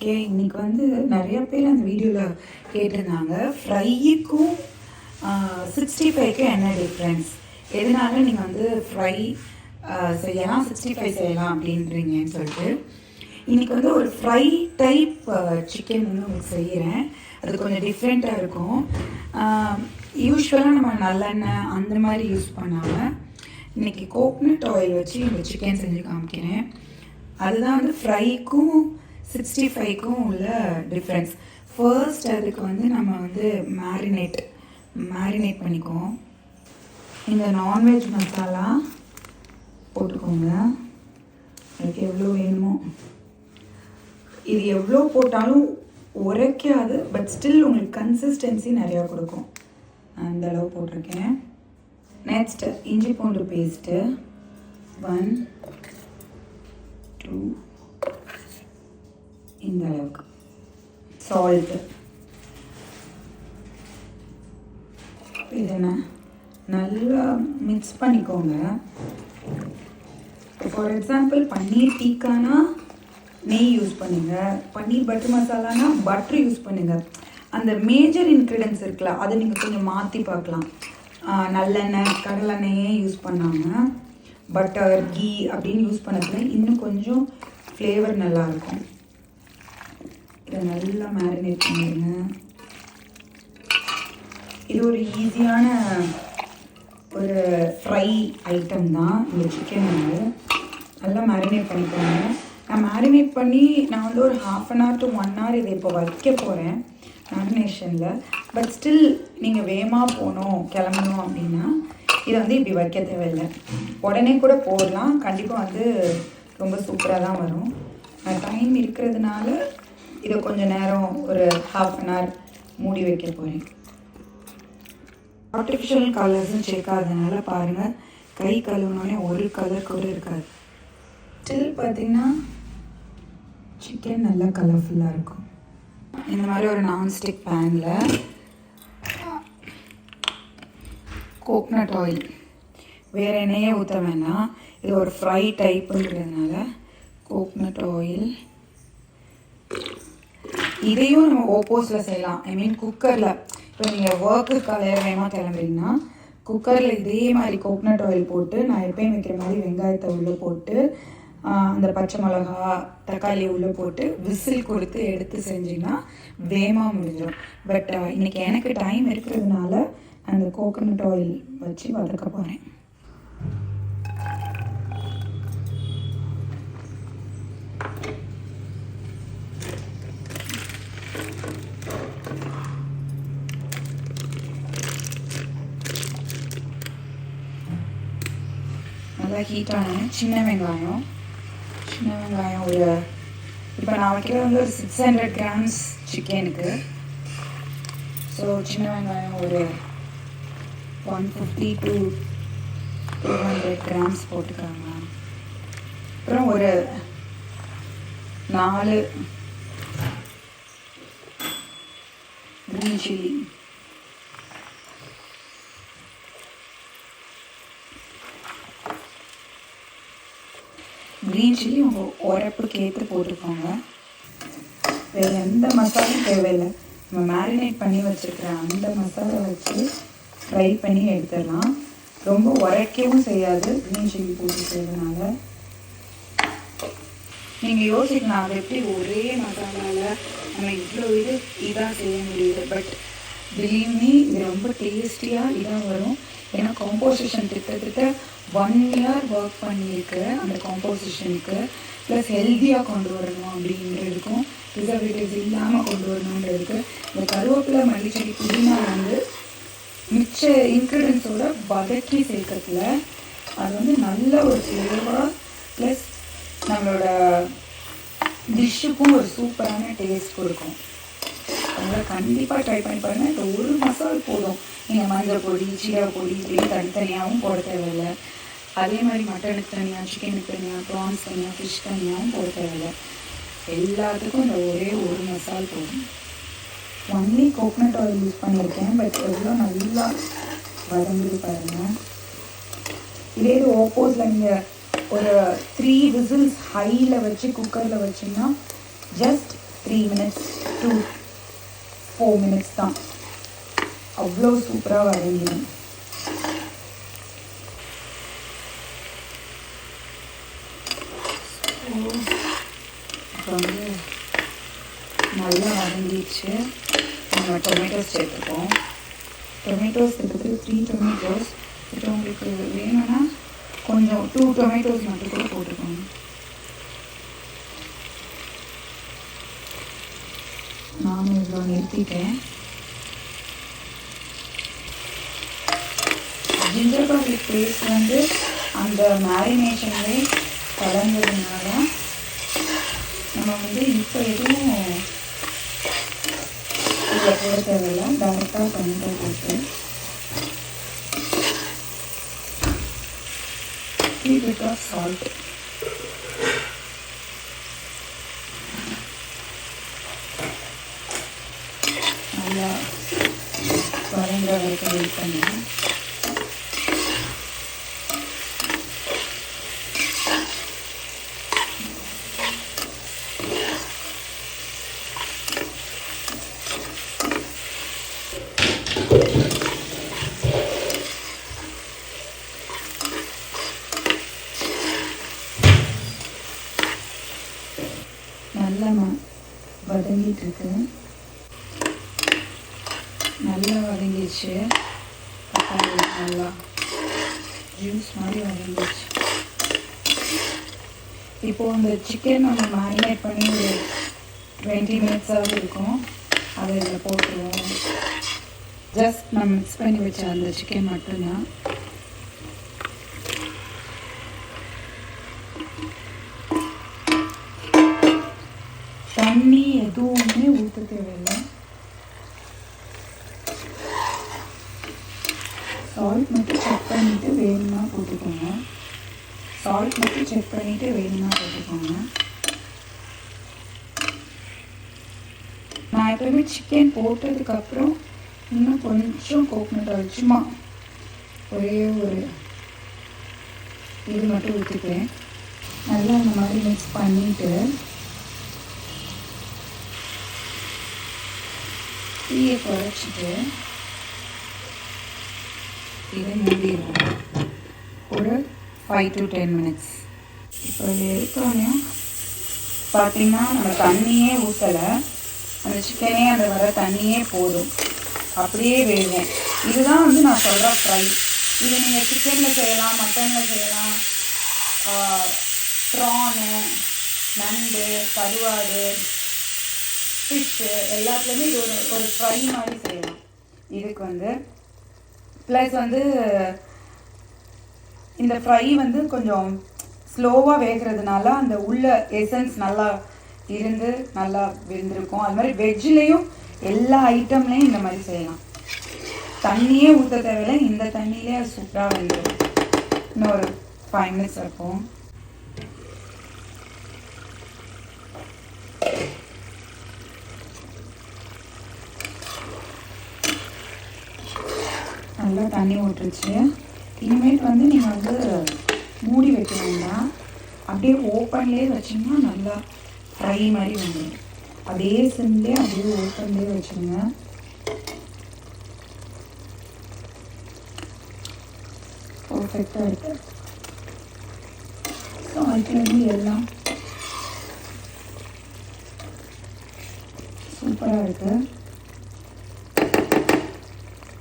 Okay, இன்னைக்கு வந்து நிறைய பேர் அந்த வீடியோவில் கேட்டிருந்தாங்க ஃப்ரைக்கும் 65க்கு என்ன டிஃப்ரென்ஸ், எதனால நீங்கள் வந்து ஃப்ரை செய்யலாம் 65 செய்யலாம் அப்படின்றீங்கன்னு சொல்லிட்டு இன்றைக்கி வந்து ஒரு ஃப்ரை டைப் சிக்கன் வந்து உங்களுக்கு செய்கிறேன். அது கொஞ்சம் டிஃப்ரெண்ட்டாக இருக்கும். யூஸ்வலாக நம்ம நல்லெண்ணெய் அந்த மாதிரி யூஸ் பண்ணாமல் இன்றைக்கி கோக்னட் ஆயில் வச்சு இந்த சிக்கன் செஞ்சு காமிக்கிறேன். அதுதான் வந்து ஃப்ரைக்கும் 65க்கும் உள்ள டிஃப்ரென்ஸ். ஃபர்ஸ்ட் அதுக்கு வந்து நம்ம வந்து மேரினேட் பண்ணிக்குவோம். இந்த நான்வெஜ் மசாலா போட்டுக்கோங்க, அதுக்கு எவ்வளோ வேணுமோ. இது எவ்வளோ போட்டாலும் உரைக்காது, பட் ஸ்டில் உங்களுக்கு கன்சிஸ்டன்சி நிறையா கொடுக்கும். அந்த அளவு போட்டிருக்கேன். நெக்ஸ்ட் இஞ்சி பூண்டு பேஸ்ட்டு 1 2 இந்த அளவுக்கு. சால்ட்டு இதை நல்லா மிக்ஸ் பண்ணிக்கோங்க. ஃபார் எக்ஸாம்பிள் பன்னீர் டீக்கானா நெய் யூஸ் பண்ணுங்கள், பன்னீர் பட்டர் மசாலானா பட்டர் யூஸ் பண்ணுங்கள். அந்த மேஜர் இன்க்ரீடியன்ஸ் இருக்குல்ல, அதை நீங்கள் கொஞ்சம் மாற்றி பார்க்கலாம். நல்லெண்ணெய் கடலெண்ணெயே யூஸ் பண்ணாமல் பட்டர் கீ அப்படின்னு யூஸ் பண்ணதுல இன்னும் கொஞ்சம் ஃப்ளேவர் நல்லாயிருக்கும். இதை நல்லா மேரினேட் பண்ணிடுங்க. இது ஒரு ஈஸியான ஒரு ஃப்ரை ஐட்டம் தான் இந்த சிக்கன். வந்து நல்லா மேரினேட் பண்ணிக்கோங்க. நான் மேரினேட் பண்ணி நான் வந்து ஒரு 1/2 hour to 1 hour இதை இப்போ வைக்க போகிறேன் மேரினேஷனில். பட் ஸ்டில் நீங்கள் வேகமாக கிளம்பணும் அப்படின்னா இதை வந்து இப்படி வைக்க தேவையில்லை, உடனே கூட போடலாம். கண்டிப்பாக வந்து ரொம்ப சூப்பராக தான் வரும். டைம் இருக்கிறதுனால இதை கொஞ்சம் நேரம் ஒரு 1/2 hour மூடி வைக்க போகிறேன். ஆர்டிஃபிஷியல் கலர்ஸும் சேர்க்காதனால பாருங்கள், கை கழுவுனோடனே ஒரு கலர் கூட இருக்காது. ஸ்டில் பார்த்திங்கன்னா சிக்கன் நல்லா கலர்ஃபுல்லாக இருக்கும். இந்த மாதிரி ஒரு நான்ஸ்டிக் பேனில் கோக்னட் ஆயில், வேறு எண்ணெயே ஊற்ற வேணாம், இது ஒரு ஃப்ரை டைப்புங்கிறதுனால கோக்னட் ஆயில். இதையும் நம்ம ஓப்போஸில் செய்யலாம். ஐ மீன் குக்கரில். இப்போ நீங்கள் ஒர்க்குக்காக வேகமாக கிளம்புறீங்கன்னா குக்கரில் இதே மாதிரி கோக்னட் ஆயில் போட்டு, நான் எப்பயும் வைக்கிற மாதிரி வெங்காயத்தை உள்ளே போட்டு அந்த பச்சை மிளகா தக்காளி உள்ளே போட்டு விசில் கொடுத்து எடுத்து செஞ்சிங்கன்னா வேகமாக முடிஞ்சிடும். பட் இன்றைக்கி எனக்கு டைம் இருக்கிறதுனால அந்த கோகனட் ஆயில் வச்சு வதக்க போகிறேன். நல்லா ஹீட்டான சின்ன வெங்காயம் ஒரு, இப்போ நான் வைக்கிறது வந்து ஒரு 600 grams சிக்கனுக்கு. ஸோ சின்ன வெங்காயம் ஒரு 150 to 200 grams போட்டுக்காங்க. அப்புறம் ஒரு 4 க்ரீன் சில்லி, க்ரீன் சில்லி உங்கள் உரப்புக்கு ஏற்று போட்டுக்கோங்க. வேறு எந்த மசாலும் தேவையில்லை, நம்ம மேரினேட் பண்ணி வச்சுருக்கிற அந்த மசாலா வச்சு ஃப்ரை பண்ணி எடுத்துடலாம். ரொம்ப உரைக்கவும் செய்யாது க்ரீன் சில்லி போட்டு செய்யறதுனால. நீங்கள் யோசிக்கலாம், அது எப்படி ஒரே மசாலாவில் நம்ம இவ்வளோ இதாக செய்ய முடியுது. பட் பிலீவ் மீ, இது ரொம்ப டேஸ்டியாக இதாக வரும். ஏன்னா காம்போசிஷன் கிட்டத்தட்ட 1 year ஒர்க் பண்ணியிருக்கு அந்த காம்போசிஷனுக்கு. ப்ளஸ் ஹெல்த்தியாக கொண்டு வரணும் அப்படின்றதுக்கும், ப்ரிசர்வேட்டிவ்ஸ் இல்லாமல் கொண்டு வரணுன்றதுக்கு இந்த கருவேப்பிலை மல்லிச்செடி புதினா வந்து மிச்ச இன்க்ரீடியன்ஸோட வதக்கி சேர்க்கறதுல அது வந்து நல்ல ஒரு ஃப்ளேவர், ப்ளஸ் நம்மளோட டிஷ்ஷுக்கும் ஒரு சூப்பரான டேஸ்ட் கொடுக்கும். அதனால் கண்டிப்பாக ட்ரை பண்ணி பாருங்கள். இந்த ஒரு மசால் போதும். நீங்கள் மஞ்சள் பொடி ஜீரக பொடி இப்படின்னு தனித்தனியாகவும் போட தேவையில்லை. அதே மாதிரி மட்டனுக்கு தனியாக, சிக்கனுக்கு தனியாக, ப்ரான்ஸ் தனியாக, ஃபிஷ் தனியாகவும் போட தேவையில்லை. எல்லாத்துக்கும் இந்த ஒரே ஒரு மசால் போதும். ஒன்லி கோகனட் ஆயில் யூஸ் பண்ணியிருக்கேன். பட் எவ்வளோ நல்லா வதங்குது பாருங்கள். இதே இது ஓப்போஸில் நீங்கள் ஒரு 3 விசில்ஸ் ஹையில் வச்சு குக்கரில் வச்சிங்கன்னா ஜஸ்ட் 3 minutes to 4 minutes தான். அவ்வளோ சூப்பராக வதங்கிடும். இப்போ வந்து நல்லா வதங்கிடுச்சு. நம்ம டொமேட்டோஸ் சேர்த்துப்போம். டொமேட்டோஸ் இருக்குது 3 டொமேட்டோஸ். இப்போ உங்களுக்கு வேணும்னா கொஞ்சம் 2 டொமேட்டோஸ் மட்டும் கூட போட்டுக்கோங்க. நானும் இவ்வளோ நிறுத்திட்டேன். ஜிஞ்சர் கார்லிக் பேஸ்ட் வந்து அந்த மேரினேஷன்லே கலந்ததுனால நம்ம வந்து இப்போ எதுவும் இதில் போட தேவையில்லை. டைரெக்டாக டொமேட்டோ போட்டு bit of salt. நல்லா வதங்க வரைக்கும் வெயிட் பண்ணுங்க. நல்லா வதங்கிட்டு இருக்கு. நல்லா வதங்கிடுச்சு. தக்காளி நல்லா ஜூஸ் மாதிரி வதங்கிடுச்சு. இப்போது அந்த சிக்கன் நம்ம மேரினேட் பண்ணி ஒரு 20 மினிட்ஸாவது இருக்கும். அதை இதில் போட்டுருவோம். ஜஸ்ட் நம்ம மிக்ஸ் பண்ணி வச்ச அந்த சிக்கன் மட்டும்தான். தண்ணி எதுவுமே ஊற்ற தேவையில்லை. சால்ட் மட்டும் செக் பண்ணிவிட்டு வேணும்னா போட்டுக்கோங்க. சால்ட் மட்டும் செக் பண்ணிவிட்டு வேணும்னா போட்டுக்கோங்க. நான் எப்பவுமே சிக்கன் போட்டதுக்கப்புறம் இன்னும் கொஞ்சம் கோகனட் ஆயில் சும்மா ஒரே ஒரு இது மட்டும் ஊற்றிப்பேன். நல்லா அந்த மாதிரி மிக்ஸ் பண்ணிவிட்டு தீயை குறைச்சிட்டு இதை மூடிடுவோம் ஒரு 5 to 10 மினிட்ஸ். இப்போ இதை எடுத்தோன்னே பார்த்திங்கன்னா நம்ம தண்ணியே ஊற்றலை. அந்த சிக்கனே அந்த வர தண்ணியே போதும். அப்படியே வேகும். இதுதான் வந்து நான் சொல்கிற ஃப்ரை. இது நீங்கள் சிக்கனில் செய்யலாம், மட்டனில் செய்யலாம், ப்ரானு, நண்டு, கருவாடு, ஃபிஷ்ஷு எல்லாத்துலேயுமே இது ஒரு ஃப்ரை மாதிரி செய்யலாம். இதுக்கு வந்து ப்ளஸ் வந்து இந்த ஃப்ரை வந்து கொஞ்சம் ஸ்லோவாக வேகிறதுனால அந்த உள்ள எசன்ஸ் நல்லா இருந்து நல்லா வெந்திருக்கும். அது மாதிரி வெஜ்லேயும் எல்லா ஐட்டம்லேயும் இந்த மாதிரி செய்யலாம். தண்ணியே ஊற்ற தேவையில்லை. இந்த தண்ணியிலே அது சூப்பராக வெந்துடும். இன்னும் ஒரு 5 மினிட்ஸ் இருக்கும். நல்லா தண்ணி ஊற்றுச்சு. இனிமேல் வந்து நீங்கள் வந்து மூடி வைக்க வேண்டாம். அப்படியே ஓப்பன்லேயே வச்சிங்கன்னா நல்லா ஃப்ரை மாதிரி வந்துடும். அதே சிம்லேயே அப்படியே ஓப்பன்லேயே வச்சுருங்க. பர்ஃபெக்டாக இருக்குது. சால்ட்லேருந்து எல்லாம் சூப்பராக இருக்குது.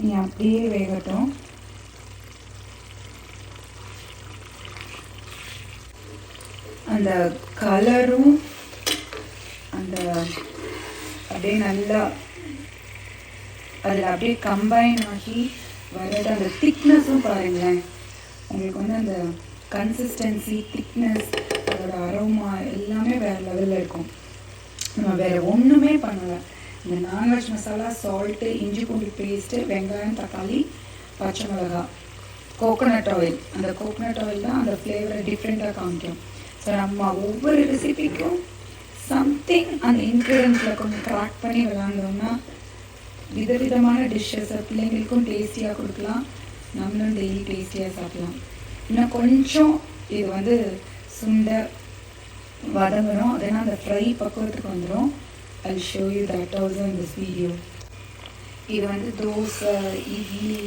நீ அப்படியே வேகட்டும். அந்த கலரும் அந்த அப்படியே நல்லா அதில் அப்படியே கம்பைன் ஆகி வர்றது. அந்த திக்னஸும் பாருங்களேன். உங்களுக்கு வந்து அந்த கன்சிஸ்டன்சி, திக்னஸ், அதோட அரோமா எல்லாமே வேறு லெவலில் இருக்கும். நம்ம வேறு ஒன்றுமே பண்ணலை. இந்த நான்வெஜ் மசாலா, சால்ட்டு, இஞ்சி பூண்டு பேஸ்ட்டு, வெங்காயம், தக்காளி, பச்சை மிளகாய், கோகோனட் ஆயில். அந்த கோகோனட் ஆயில் தான் அந்த ஃப்ளேவரை டிஃப்ரெண்ட்டாக காமிக்கும். ஸோ நம்ம ஒவ்வொரு ரெசிபிக்கும் சம்திங் அந்த இன்க்ரீடியன்ஸில் கொஞ்சம் க்ராக் பண்ணி விளாண்டோம்னா விதவிதமான டிஷ்ஷஸை பிள்ளைங்களுக்கும் டேஸ்டியாக கொடுக்கலாம். நம்மளும் டெய்லி டேஸ்டியாக சாப்பிடலாம். இன்னும் கொஞ்சம் இது வந்து சுண்டை வதங்கணும். அதனால் அந்த ஃப்ரை பக்குவத்துக்கு வந்துடும். I'll show you that also in this video. இது வந்து தோசை, இட்லி,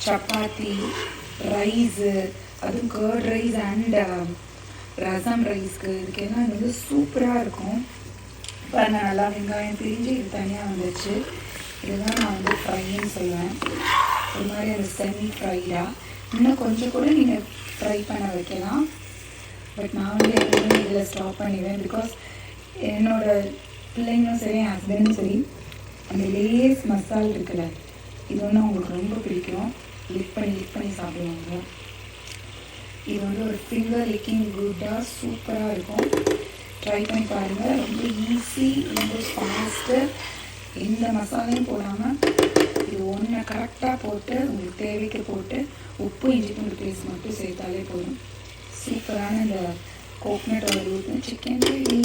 சப்பாத்தி, ரைஸு, அதுவும் கர்ட் ரைஸ் அண்ட் ரசம் ரைஸ்க்கு இதுக்கெல்லாம் இது வந்து சூப்பராக இருக்கும். பாருங்கள், நல்லா வெங்காயம் பிரிஞ்சு இது தனியாக வந்துச்சு. இதுதான் நான் வந்து ஃப்ரைன்னு சொல்லுவேன். ஒரு மாதிரி அந்த செமி ஃப்ரைடாக இன்னும் கொஞ்சம் கூட நீங்கள் ஃப்ரை பண்ண வைக்கலாம். பட் நான் வந்து எப்பவுமே இதில் ஸ்டாப் பண்ணிடுவேன். பிகாஸ் என்னோடய பிள்ளைங்களும் சரி, என் ஹஸ்பண்டும் சரி, அந்த லேஸ் மசால் இருக்குல்ல, இது வந்து அவங்களுக்கு ரொம்ப பிடிக்கும். லிக் பண்ணி சாப்பிடுவாங்க. இது வந்து ஒரு ஃபிங்கர் லிக்கிங் குட்டாக சூப்பராக இருக்கும். ட்ரை பண்ணி பாருங்கள். ரொம்ப ஈஸி, ரொம்ப ஃபாஸ்ட்டு. எந்த மசாலையும் போடாமல் இது ஒன்று கரெக்டாக போட்டு உங்களுக்கு தேவைக்கு போட்டு உப்பு, இஞ்சி பூண்டு பேஸ்ட் மட்டும் சேர்த்தாலே போதும். சூப்பரான இந்த கோகனட் ஆயில் ஊற்றின சிக்கன் ரெடி.